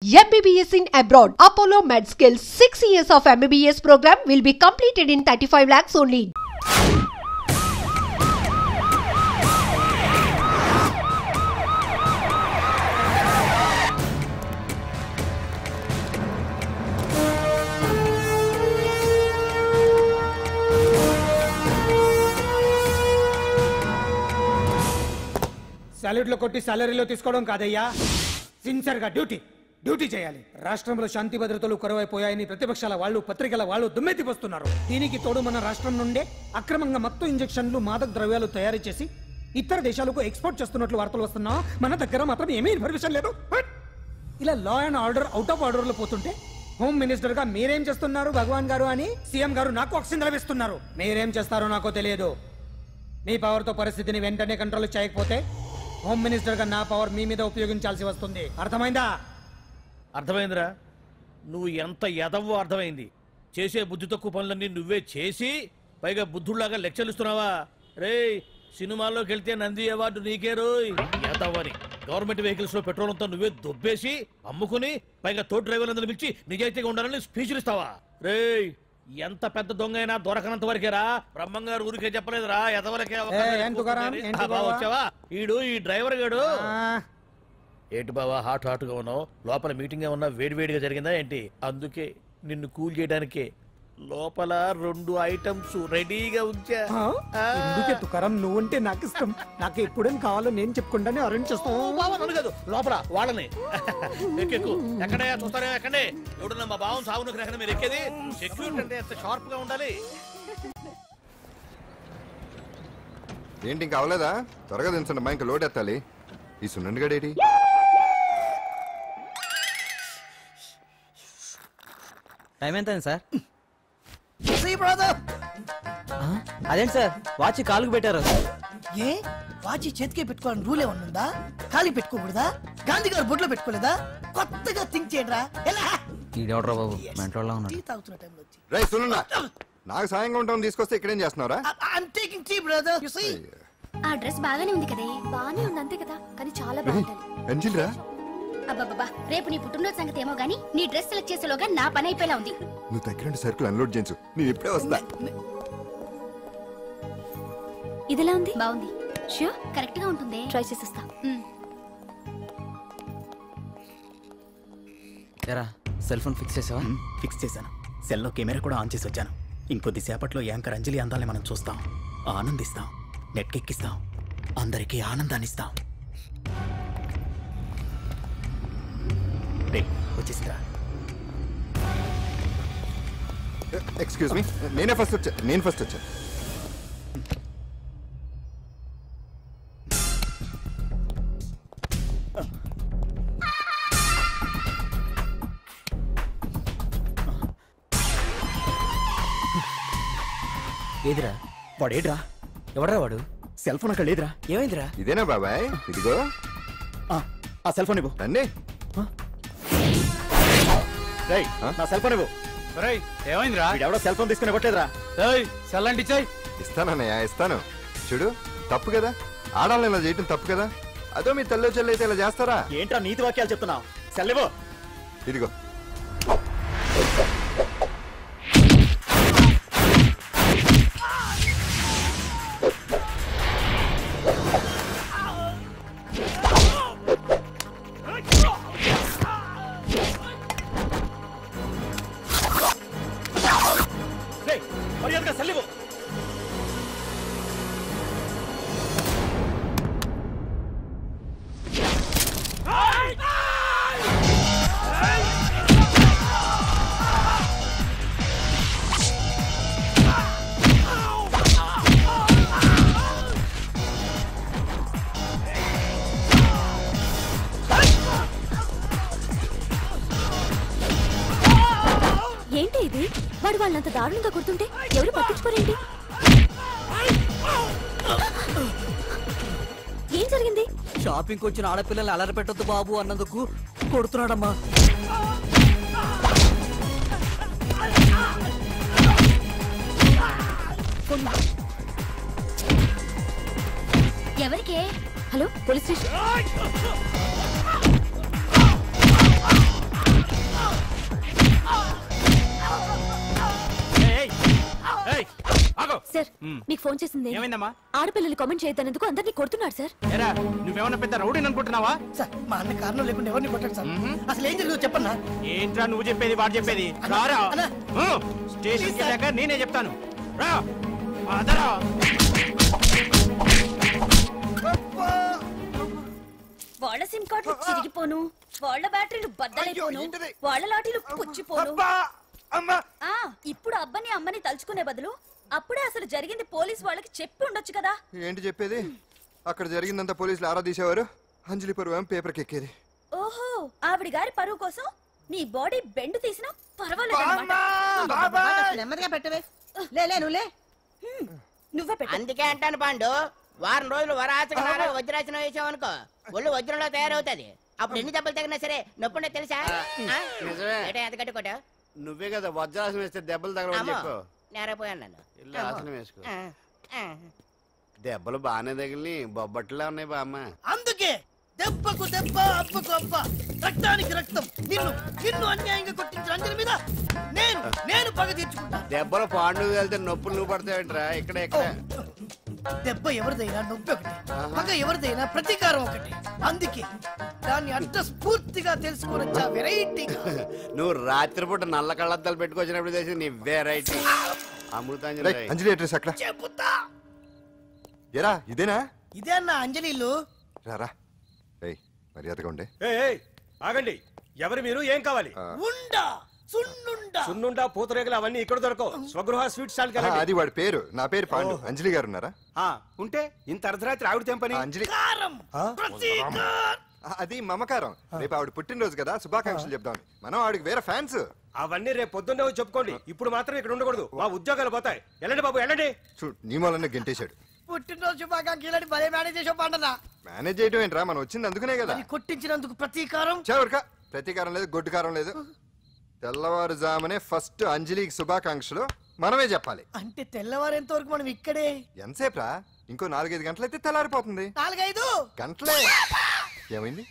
MBBS in abroad. Apollo MedSkill 6 years of MBBS program will be completed in 35 lakhs only. సాలరీలో కొట్టి సాలరీలో తీసుకోవడం కాదయ్యా, సిన్సియర్గా duty చేయాలి. రాష్ట్రంలో శాంతి భద్రతలు కరువైపోయాయని ప్రతిపక్షాల వాళ్ళు, పత్రికల వాళ్ళు దుమ్మెత్తిపోస్తున్నారు. దీనికి తోడు మన రాష్ట్రం నుండే అక్రమంగా మత్తు ఇంజెక్షన్లు, మాదక ద్రవ్యాలు తయారు చేసి ఇతర దేశాలకు ఎక్స్పోర్ట్ చేస్తున్నట్లు వార్తలు వస్తున్నా మన దగ్గర మాత్రం ఏమీ ఇన్ఫర్మేషన్ లేదు. ఇలా law and order out of order లో పోతుంటే హోమ్ మినిస్టర్ గా మీరేం చేస్తున్నారు భగవాన్ గారు అని సీఎం గారు నాకు ఆక్సిజన్ లభిస్తున్నారు. మీరేం చేస్తారో నాకు తెలియదు. మీ పవర్ తో పరిస్థితిని వెంటనే కంట్రోల్ చేయకపోతే హోమ్ మినిస్టర్ గా నా పవర్ మీ మీద ఉపయోగించాల్సి వస్తుంది. అర్థమైందా? అర్థమైందిరా. నువ్వు ఎంత ఎదవో అర్థమైంది. చేసే బుద్ధి తక్కువ పనులన్నీ నువ్వే చేసి పైగా బుద్ధుళ్లాగా లెక్చర్లు ఇస్తున్నావా? రే, సినిమాల్లోకి వెళ్తే నంది అవార్డు నీకే రోయ్ ఎదవని. గవర్నమెంట్ వెహికల్స్ లో పెట్రోల్ అంతా నువ్వే దొబ్బేసి అమ్ముకుని పైగా తోటి డ్రైవర్లందరూ పిలిచి నిజాయితీగా ఉండాలని స్పీచ్లు ఇస్తావా? రే, ఎంత పెద్ద దొంగ అయినా దొరకనంత వరకేరా. బ్రహ్మంగారు ఊరికే చెప్పలేదురా ఎదవలకే వచ్చావా? ఈడు ఈ డ్రైవర్ గాడు. ఏంటి బావా హాట్ గా ఉన్నావు? లోపల మీటింగ్ ఏమన్నా వేడివేడిగా జరిగిందా ఏంటి? అందుకే నిన్ను కూల్ చేయడానికే లోపల 2 ఐటమ్స్ రెడీగా ఉంచా. తుకారం, నువ్వుంటే నాకు ఇష్టం. నాకు ఎప్పుడేం కావాలో నేను చెప్పుకుంటానే అరేంజ్ చేస్తాను. కాదు లోపల వాళ్ళని ఎక్కెక్కు. ఎక్కడే చూస్తారే ఎక్కడే. ఎవడన్నా మా బావం సాగునకు ఎక్కడ మీరు ఎక్కేది? సెక్యూరిటీ అంటే ఎంత షార్ప్ గా ఉండాలి. ఏంటి ఇంకా అవలేదా? త్వరగా దించండి మా, ఇంకా లోడ్ ఎత్తాలి. ఈ సున్నండి గడేటి టైం ఎంత సార్? అదేంటి సార్ వాచ్ కాలుకు పెట్టారు? ఏ వాచ్ చేతికే పెట్టుకోవాలని రూల్ ఏమన్నా ఉందా? కాలి పెట్టుకోకూడదా? గాంధీ గారు బొట్లో పెట్టుకోలేదా? కొత్తగా థింక్ చేయండిరా. బాబు మెంటోళ్ళ ఉన్నాడు. తాగుతున్న టైంలో వచ్చి రై సునండా, నాకు సాయంగా ఉంటాం తీసుకొస్తే ఇక్కడేం చేస్తున్నారా? I'm taking tea brother. You see ఆ డ్రెస్ బాగానే ఉంది కదే. బాగానే ఉంది అంతే కదా, కానీ చాలా బాగుంది. అంజిల్రా, అబ్బబ్బబ్బా, రేపు నీ పుట్టినరోజు సంగతి ఏమో గానీ నీ డ్రెస్ సెలెక్ట్ చేసేలోగా నా పని అయిపోయేలా ఉంది. నువ్వు దగ్గర సరుకులు అన్లోడ్ చేయించు, నేను ఇప్పుడే వస్తా. ఇదిలా ఉంది? బాగుంది. ష్యూర్ కరెక్ట్ గా ఉంటుంది. ట్రై చేసేస్తా. సెల్ ఫోన్ ఫిక్స్ చేసావా? ఫిక్స్ చేశాను. సెల్లో కెమెరా కూడా ఆన్ చేసి వచ్చాను. ఇంకొద్ది సేపట్లో యాంకర్ అంజలి అందాలని మనం చూస్తాం, ఆనందిస్తాం, నెట్కెక్కిస్తాం, అందరికీ ఆనందాన్ని ఇస్తాం. వచ్చేసిందా? ఎక్స్క్యూజ్ మీ, నేను ఫస్ట్ వచ్చా. ఏదిరా వాడేడ్రా? ఎవడరా వాడు? సెల్ ఫోన్ అక్కడ లేదురా. ఏమైందిరా? ఇదేనా బాబాయ్? ఇదిగో ఆ సెల్ ఫోన్ ఇవ్వు. రండి. నా సెల్ ఫోన్ ఇవ్వు. ఏమైందిరా? ఎవడో సెల్ ఫోన్ తీసుకుని ఇవ్వట్లేదురా. సెల్ అంటే ఇచ్చాయి. ఇస్తానన్నయ్య, ఇస్తాను. చూడు, తప్పు కదా, ఆడాలని ఇలా చేయటం తప్పు కదా. అదో మీ తల్లో చెల్లి అయితే ఇలా చేస్తారా? ఏంట్రా నీతి వాక్యాలు చెప్తున్నావు? సెల్ ఇవ్వు. ఇదిగో. ఏంటి ఇది? వాడు వాళ్ళంత దారుణంగా కొడుతుంటే ఎవరు పట్టించుకోరేంటి? ఏం జరిగింది? షాపింగ్ వచ్చిన ఆడపిల్లల్ని అలర పెట్టొద్దు బాబు అన్నందుకు కొడుతున్నాడమ్మా. ఎవరికే? Hello, police station. సార్ మీకు ఫోన్ చేసింది ఏమైందమ్మా? ఆడపిల్లలు కామెంట్ చేయొద్దనేందుకు అందరినీ కొడుతున్నాడు సార్. ఏరా నువ్వేమన్నా పెద్ద రౌడీని అనుకుంటున్నావా? సార్ మా అన్న కారణం లేకుండా ఎవరిని కొట్టాడు సార్. అసలు ఏం జరిగిందో చెప్పన్నా. ఏంట్రా నువ్వు చెప్పేది వాడు చెప్పేది? రారా స్టేషన్కి వెళ్ళాక నేనే చెప్తాను. రా అదరా. వాళ్ళ సిమ్ కార్డులు చిరిగిపోను, వాళ్ళ బ్యాటరీలు బద్దలైపోను, వాళ్ళ లాఠీలు పుచ్చిపోను. ఇప్పుడు అబ్బని అమ్మని తలుచుకునే బదులు అప్పుడే అసలు జరిగింది పోలీస్ వాళ్ళకి చెప్పి ఉండొచ్చు కదా. ఏంటి చెప్పేది? అక్కడ జరిగిందంతా పోలీసులు ఆరా తీసేవారు, అంజలి పరువు పేపర్కి ఎక్కేది. ఓహో, ఆవిడ గారి పరువు కోసం నీ బాడీ బెండ్ తీసినా పర్వాలేదు. నెమ్మదిగా పెట్టవే. నువ్వులే నువ్వే పెట్టు. అందుకే అంటాను పాండు, వారం రోజులు వరాచకనాలు వజ్రాసనం వేసావు అనుకో, ఒళ్ళు వజ్రంలో తయారవుతుంది. అప్పుడు ఎన్ని దెబ్బలు తగినా సరే నొప్పుండే తెలుసా? ఎంత కట్టుకోట నువ్వే కదా వజ్రాసనం వేస్తే దెబ్బలు తగలవని చెప్పు. నేరపోయాను నన్ను. ఇల్లు ఆసనం వేసుకో. దెబ్బలు బాగానే తగిలి బొబ్బట్లా ఉన్నాయి బామ్మ. అందుకే దెబ్బకు దెబ్బ, అబ్బకు అబ్బ, రక్తానికి రక్తం. నిన్ను నిన్ను అన్యాయంగా కొట్టించిన అంజలి మీద నేను పగ తీర్చుకుంటా. దెబ్బలు పాండు వెళ్తే నొప్పులు నువ్వు పడతాయంట్రా. ఇక్కడ దెబ్బ ఎవరిదైనా నొప్పి ఒకటి, పగ ఎవరిదైనా ప్రతీకారం ఒకటి. అందుకే దాన్ని అడ్రస్ పూర్తిగా తెలుసుకోవచ్చా వెరైటీ. నువ్వు రాత్రిపూట నల్ల కళ్ళద్దాలు పెట్టుకొచ్చినప్పుడు చేసి నీ వెరైటీ. అమృతాంజలి అంజలి అడ్రస్ అక్కడ చెబుతా. ఎరా ఇదేనా? ఇదే అన్న అంజలి ఇల్లు. రారా మర్యాదగా ఉండే. ఆగండి, ఎవరు మీరు? ఏం కావాలి? ఉండా సున్నుండా సున్నుండా పూతరేగలు అవన్నీ ఇక్కడ దొరకవు. స్వగృహ స్వీట్ స్టాల్ కి అది వాడి పేరు. నా పేరు పాండు. అంజలి గారు ఉన్నారా? ఉంటే ఇంత అర్ధరాత్రి ఆవిడ తెంపని. అంజలి అది మమకారం. రేపు ఆవిడ పుట్టినరోజు కదా, శుభాకాంక్షలు చెప్దామని. మనం ఆవిడకి వేరే ఫ్యాన్స్. అవన్నీ రేపు పొద్దున్నే చెప్పుకోండి. ఇప్పుడు మాత్రం ఇక్కడ ఉండకూడదు, మా ఉద్యోగాలు పోతాయి. వెళ్ళండి బాబు వెళ్ళండి. చూడు నీ మూలనే గెంటేశాడు. పుట్టినరోజు శుభాకాంక్షలు భలే మేనేజ్ చేసావు పండనా. మేనేజ్ చేయడం ఏంట్రా, మనం వచ్చింది అందుకునే కదా. కొట్టించినందుకు ప్రతీకారం చవరక ప్రతీకారం లేదు, గొడ్డుకారం లేదు. తెల్లవారుజామునే ఫస్ట్ అంజలికి శుభాకాంక్షలు మనమే చెప్పాలి. అంటే తెల్లవారేంత వరకు మనం ఇక్కడే ఎంతసేపురా? ఇంకో 4-5 గంటలైతే తెల్లారిపోతుంది. 4-5 గంటలే. ఏమైంది?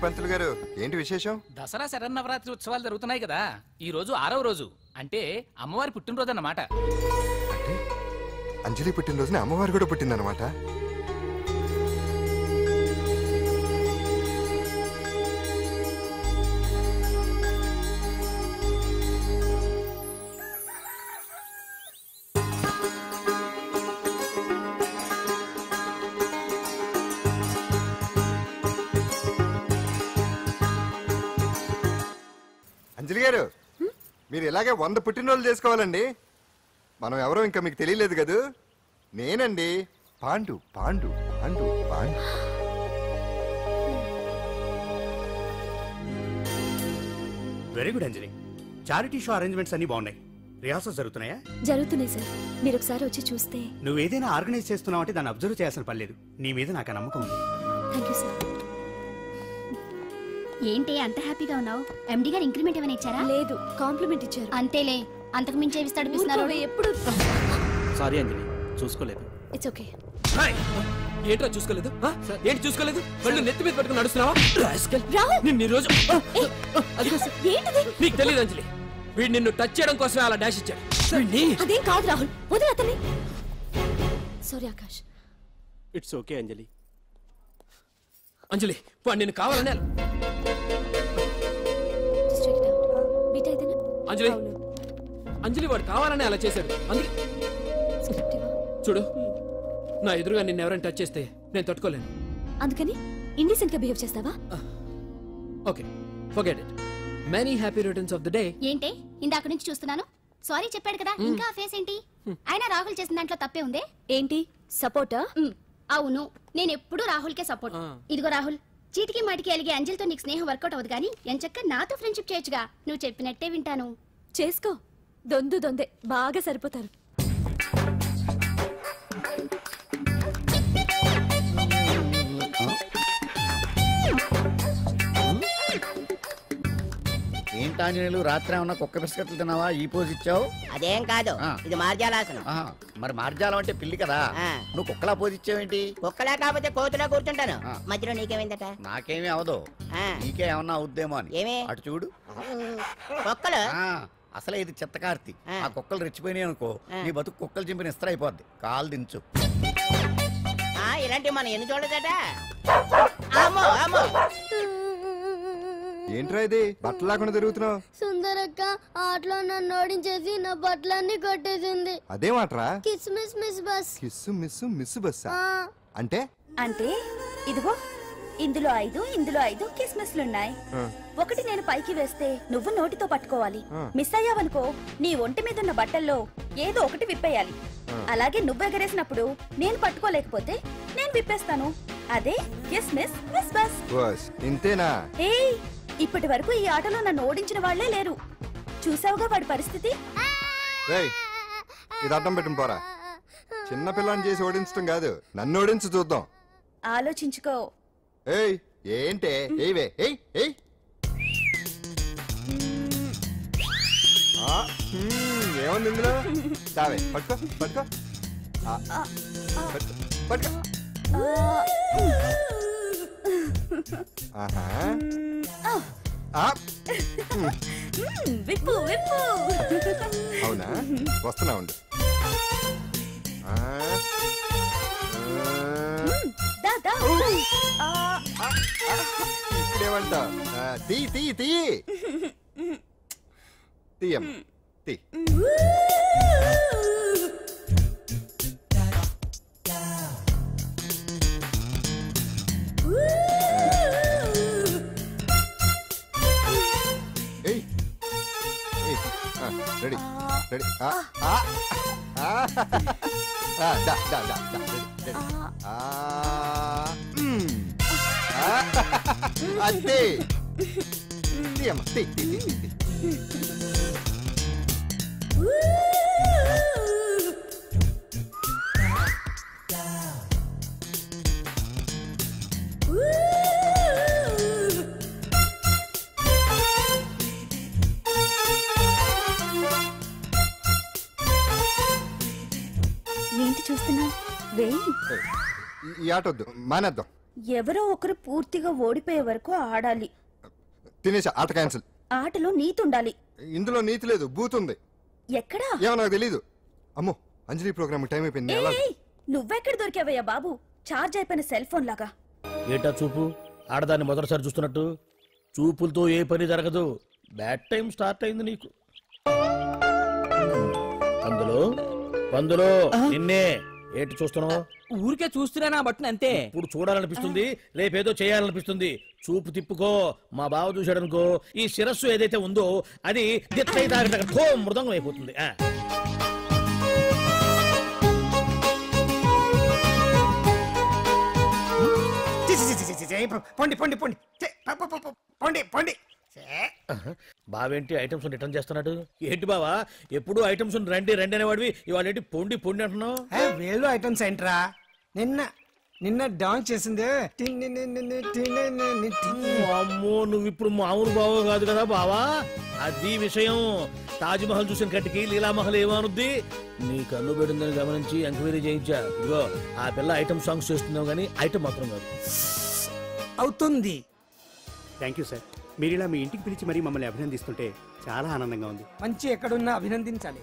పంతులు గారు ఏంటి విశేషం? దసరా శరన్నవరాత్రి ఉత్సవాలు జరుగుతున్నాయి కదా, ఈ రోజు 6వ రోజు. అంటే అమ్మవారి పుట్టినరోజు అన్నమాట. అంటే అంజలి పుట్టినరోజున అమ్మవారు కూడా పుట్టిందన్నమాట. అంజలి గారు మీరు ఇలాగే 100 పుట్టినరోజులు చేసుకోవాలండి. మనం ఎవరో ఇంకా మీకు తెలియలేదు కదూ. నేనండి పాండు. పాండు పాండు పాండు. వెరీ గుడ్ అంజలి. చారిటీ షో అరేంజ్మెంట్స్ అన్ని బాగున్నాయి. రిహార్సల్స్ జరుగుతున్నాయా? జరుగుతున్నాయి సార్, మీరు ఒకసారి వచ్చి చూస్తే. నువ్వు ఏదైనా ఆర్గనైజ్ చేస్తున్నావు అంటే దాన్ని అబ్జర్వ్ చేయాల్సిన పని లేదు. నీ మీద నాకు నమ్మకం ఉంది. Thank you sir. ఏంటి అంత హ్యాపీగా ఉన్నావు? ఎండి గారు ఇంక్రిమెంట్ ఏమైనా ఇచ్చారా? లేదు, కాంప్లిమెంట్ ఇచ్చారు. అంతేలే, అంతకు మించి ఏమిస్తాడు పిస్తున్నారు. ఎప్పుడు సారీ అంజలి, చూసుకోలేదు. It's okay. ఏంట్రా చూసుకోలేదు? ఏంటి చూసుకోలేదు? వాళ్ళు నెత్తి మీద పట్టుకుని నడుస్తున్నావా? నిన్ను ఈ రోజు నీకు తెలియదు అంజలి, వీడు నిన్ను టచ్ చేయడం కోసమే అలా డాష్ ఇచ్చాడు. అదేం కాదు రాహుల్, వదిలే అతన్ని. సారీ ఆకాష్. ఇట్స్ ఓకే అంజలి. అంజలి వాడు నిన్ను కావాలనే అంజలి అంజలి వాడు కావాలనే అలా చేశాడు. అందుకే చూడు, నా ఎదురుగా నిన్ను ఎవరైనా టచ్ చేస్తే నేను తట్టుకోలేను. అందుకని ఇండిసెంట్ గా బిహేవ్ చేస్తావా? Okay, forget it. Many happy returns of the day. ఏంటి ఇందాక నుంచి చూస్తున్నాను? సారీ చెప్పాడు కదా, ఇంకా ఆ ఫేస్ ఏంటి? అయినా రాహుల్ చేసిన దాంట్లో తప్పే ఉందే. ఏంటి సపోర్టా? అవును, నేను ఎప్పుడు రాహుల్ కే సపోర్ట్. ఇదిగో రాహుల్, చీటికి మాటికి అలిగే అంజలితో నీకు స్నేహం వర్కౌట్ అవ్వదు కానీ ఎంచక్క నాతో ఫ్రెండ్షిప్ చేయొచ్చుగా. నువ్వు చెప్పినట్టే వింటాను. చేసుకో, దొందే బాగా సరిపోతారు. ఏంటాంజనేయులు రాత్రి ఏమన్నా కుక్క బిస్కెట్లు తిన్నావా ఈ పోజ్ ఇచ్చావు? అదేం కాదు, ఇది మార్జాలాసనం. మరి మార్జాలం అంటే పిల్లి కదా, నువ్వు కుక్కలా పోజ్ ఇచ్చావేంటి? కుక్కలా కాకపోతే కోతులా కూర్చుంటాను. మధ్యలో నీకేమైందట? నాకేమీ అవదు, నీకే ఏమన్నా అవుద్దేమో అని. ఏమి? అటు చూడు. కుక్కలు అసలే ఇది చిత్తకార్తి. ఆ కుక్కలు రెచ్చిపోయినాయి అనుకో, నీ బతుకు కుక్కలు చింపిన ఇస్త్ర అయిపోద్ది. కాలు దించు. ఇలాంటివి మనం ఎన్ని చూడదట. అమ్మో అమ్మో, ఏంట్రా ఇది బట్టలు లేకుండా తిరుగుతున్నావు? సుందరక్క ఆటలో నన్ను ఓడించేసి నా బట్టలన్నీ కొట్టేసింది. అదే మాట్రా? Kiss miss miss bus. Kiss miss miss బస్సా? అంటే అంటే ఇదిగో ఇందులో 5 కిస్మిస్లున్నాయి. ఒకటి నేను పైకి వేస్తే నువ్వు నోటితో పట్టుకోవాలి. మిస్ అయ్యావనుకో నీ ఒంటి మీద ఉన్న బట్టల్లో ఏదో ఒకటి విప్పేయాలి. అలాగే నువ్వు ఎగరేసినప్పుడు నేను పట్టుకోలేకపోతే నేను విప్పేస్తాను. అదే కిస్మిస్ మిస్ బస్. బస్ ఇంతేనా? ఏయ్, ఇప్పటి వరకు ఈ ఆటలో నన్ను ఓడించిన వాళ్లే లేరు. చూసావుగా వాడి పరిస్థితి. ఇది అడ్డం పెట్టుకుని పోరా. చిన్న పిల్లని చేసి ఓడించడం కాదు, నన్ను ఓడించి చూద్దాం. ఆలోచించుకో. ఏయ్ ఏంటే? ఏవే ఏయ్ ఏయ్. ఏముంది ఇందులో? దావే పట్టుకో పట్టుకో పట్టుకో. ఆహా, విప్పు విప్పు. అవునా, వస్తున్నా ఉండు. ఇక్కడేమంటా? తీ తీ తీ తీయం తీ. Ready ready. అదే తీయమ్మ తీ తీ తీ తీ. ఏంటి చూస్తున్నావు? వేయి. ఈ ఆట వద్దు, మానేద్దాం. ఎవరో ఒకరు పూర్తిగా ఓడిపోయే వరకు ఆడాలి. తినేసా, ఆట క్యాన్సిల్. ఆటలో నీతి ఉండాలి. ఇందులో నీతి లేదు, బూత్ ఉంది. ఎక్కడా? ఏమో నాకు తెలీదు. అమ్మో, అంజలి ప్రోగ్రామ్ టైం అయిపోయింది. నువ్వెక్కడ దొరికావయ్యా బాబు? చార్జ్ అయిపోయిన సెల్ ఫోన్ లాగా. ఏటా చూపు? ఆడదాన్ని మొదటిసారి చూస్తున్నట్టు. చూపులతో ఏ పని జరగదు. బ్యాడ్ టైం స్టార్ట్ అయింది నీకు. అందులో నిన్నే ఏంటి చూస్తున్నావు? ఊరికే చూస్తున్నా బట్టను అంతే. ఇప్పుడు చూడాలనిపిస్తుంది, రేపేదో చేయాలనిపిస్తుంది. చూపు తిప్పుకో. మా బావ చూశాడనుకో, ఈ శిరస్సు ఏదైతే ఉందో అది మృదంగం అయిపోతుంది. పొండి పొండి పొండి పొండి పొండి. బావేంటి ఐటమ్స్ రిటర్న్ చేస్తున్నాడు? ఏంటి బావా, ఎప్పుడు ఐటమ్స్ రండి రండి అనేవాడివి, ఇవాళ ఏంటి పొండి పొండి అంటున్నావు? వేలు ఐటమ్స్ ఏంట్రా? నిన్న డాన్స్ చేసింది. అమ్మో, నువ్వు ఇప్పుడు మామూలు బావో కాదు కదా బావా. అది విషయం. తాజ్ మహల్ చూసిన కట్టికి లీలామహల్ ఏమనుద్ది? నీ కన్ను పెట్టిందని గమనించి ఎంక్వైరీ చేయించా. ఇదిగో ఆ పిల్ల ఐటమ్ సాంగ్స్ చేస్తున్నావు కానీ ఐటమ్ మాత్రం కాదు. అవుతుంది. Thank you sir. మీరు ఇలా మీ ఇంటికి పిలిచి మరీ మమ్మల్ని అభినందిస్తుంటే చాలా ఆనందంగా ఉంది. మంచి ఎక్కడున్నా అభినందించాలి.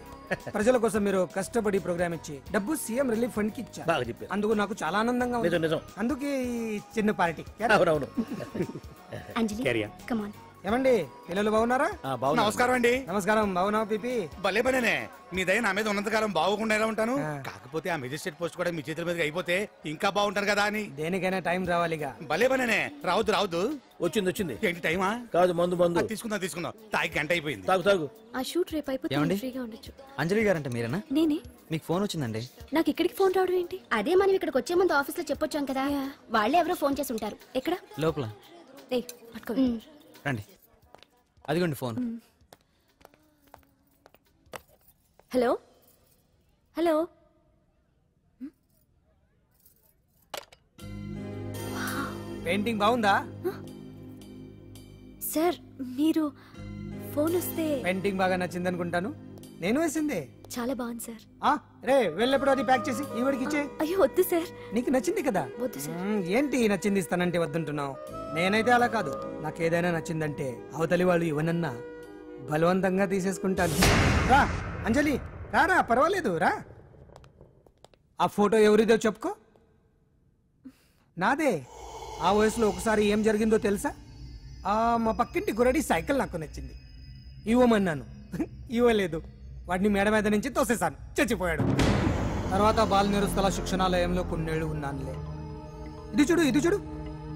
ప్రజల కోసం మీరు కష్టపడి ప్రోగ్రామ్ ఇచ్చి డబ్బు సీఎం రిలీఫ్ ఫండ్ కి ఇచ్చారు. బాగా చెప్పారు. అందుకు నాకు చాలా ఆనందంగా ఉంది. నిజం. అందుకే ఈ చిన్న పార్టీ. అవునవును. ఏమండి, పిల్లలు బాగున్నారా? నమస్కారం అండి. నమస్కారం. బాగున్నావు పిపి? భలే పనేనే. మీ దయ నా మీద ఉన్నంతకాలం బాగుకుండా ఎలా ఉంటాను. కాకపోతే ఆ మెజిస్ట్రేట్ పోస్ట్ కూడా మీ చేతుల మీద అయిపోతే ఇంకా బాగుంటాను కదా అని. దేనికైనా టైం రావాలిగా. భలే పనేనే. రావద్దు. వచ్చింది. ఏంటి టైమా? కాదు, మందు. తీసుకుందాం. తాగి గంట అయిపోయింది. తాగు. ఆ షూట్ రేపు అయిపోతే ఫ్రీగా ఉండొచ్చు. అంజలి గారంటే మీరేనా? నేనే. మీకు ఫోన్ వచ్చిందండి. నాకు ఇక్కడికి ఫోన్ రావడం ఏంటి? అదే మనం ఇక్కడికి వచ్చే ముందు ఆఫీస్ లో చెప్పొచ్చాం కదా, వాళ్ళే ఎవరో ఫోన్ చేసి ఉంటారు. ఎక్కడ? లోపల. రండి, అదిగోండి ఫోన్. హలో. పెయింటింగ్ బాగుందా సార్? మీరు ఫోన్ వస్తే పెయింటింగ్ బాగా నచ్చింది అనుకుంటాను. నేను వేసిందే. చాలా బాగుంది సార్. రే వెళ్ళప్పుడు అది ప్యాక్ చేసి ఈవిడికి ఇచ్చే. అయ్యో వద్దు సార్. నీకు నచ్చింది కదా. వద్దు సార్. ఏంటి నచ్చింది ఇస్తానంటే వద్దుంటున్నావు? నేనైతే అలా కాదు. నాకు ఏదైనా నచ్చిందంటే అవతలి వాళ్ళు ఇవ్వనన్నా బలవంతంగా తీసేసుకుంటాను. రా అంజలి రారా, పర్వాలేదు రా. ఆ ఫోటో ఎవరిదో చెప్పుకో. నాదే. ఆ వయసులో ఒకసారి ఏం జరిగిందో తెలుసా? మా పక్కింటి గురడి సైకిల్ నాకు నచ్చింది, ఇవ్వమన్నాను, ఇవ్వలేదు. వాడిని మేడ మీద నుంచి తోసేశాను, చచ్చిపోయాడు. తర్వాత బాల నిరుస్తల శిక్షణాలయంలో కొన్నేళ్ళు ఉన్నానులే. ఇది చూడు,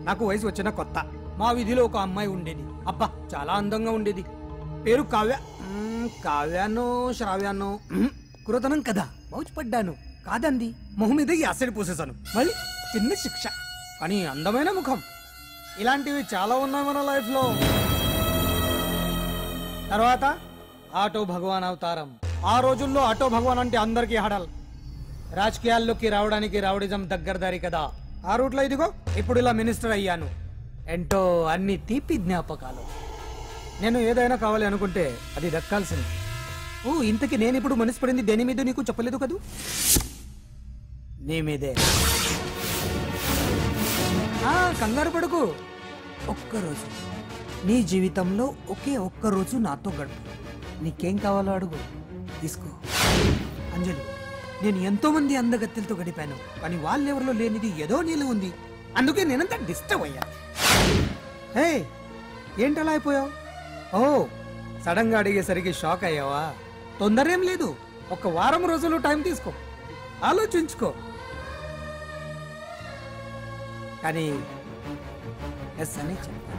నాకు వయసు వచ్చిన కొత్త మా వీధిలో ఒక అమ్మాయి ఉండేది. అబ్బా చాలా అందంగా ఉండేది. పేరు కావ్య. కావ్యానో శ్రావ్యానో కురతనం కదా. మౌచిపడ్డాను. కాదండి, మొహం మీద యాసిడ్ పూసేశాను. మళ్ళీ చిన్న శిక్ష, కానీ అందమైన ముఖం. ఇలాంటివి చాలా ఉన్నాయి మన లైఫ్ లో. తర్వాత ఆటో భగవాన్ అవతారం. ఆ రోజుల్లో ఆటో భగవాన్ అంటే అందరికీ హడల్. రాజకీయాల్లోకి రావడానికి రౌడిజం దగ్గరదారి కదా. ఆ రూట్లో ఇదిగో ఇప్పుడు ఇలా మినిస్టర్ అయ్యాను. ఏంటో అన్ని తీపి జ్ఞాపకాలు. నేను ఏదైనా కావాలి అనుకుంటే అది దక్కాల్సింది. ఇంతకీ నేను ఇప్పుడు మనసు పడింది దేని మీద నీకు చెప్పలేదు కదూ? నీ మీదే. కంగారు పడుకు. ఒక్కరోజు నీ జీవితంలో ఒక్కరోజు నాతో గడుపు. నీకేం కావాలో అడుగు, తీసుకో. అంజలి, నేను ఎంతో మంది అందగత్తెలతో గడిపాను, కానీ వాళ్ళెవరిలో లేనిది ఏదో నీళ్ళు ఉంది. అందుకే నేనంతా డిస్టర్బ్ అయ్యా. ఏంటలా అయిపోయావు? సడన్ గా అడిగేసరికి షాక్ అయ్యావా? తొందర ఏం లేదు, 1 వారం రోజులు టైం తీసుకో, ఆలోచించుకో. కానీ ఎస్ అని చెప్పు.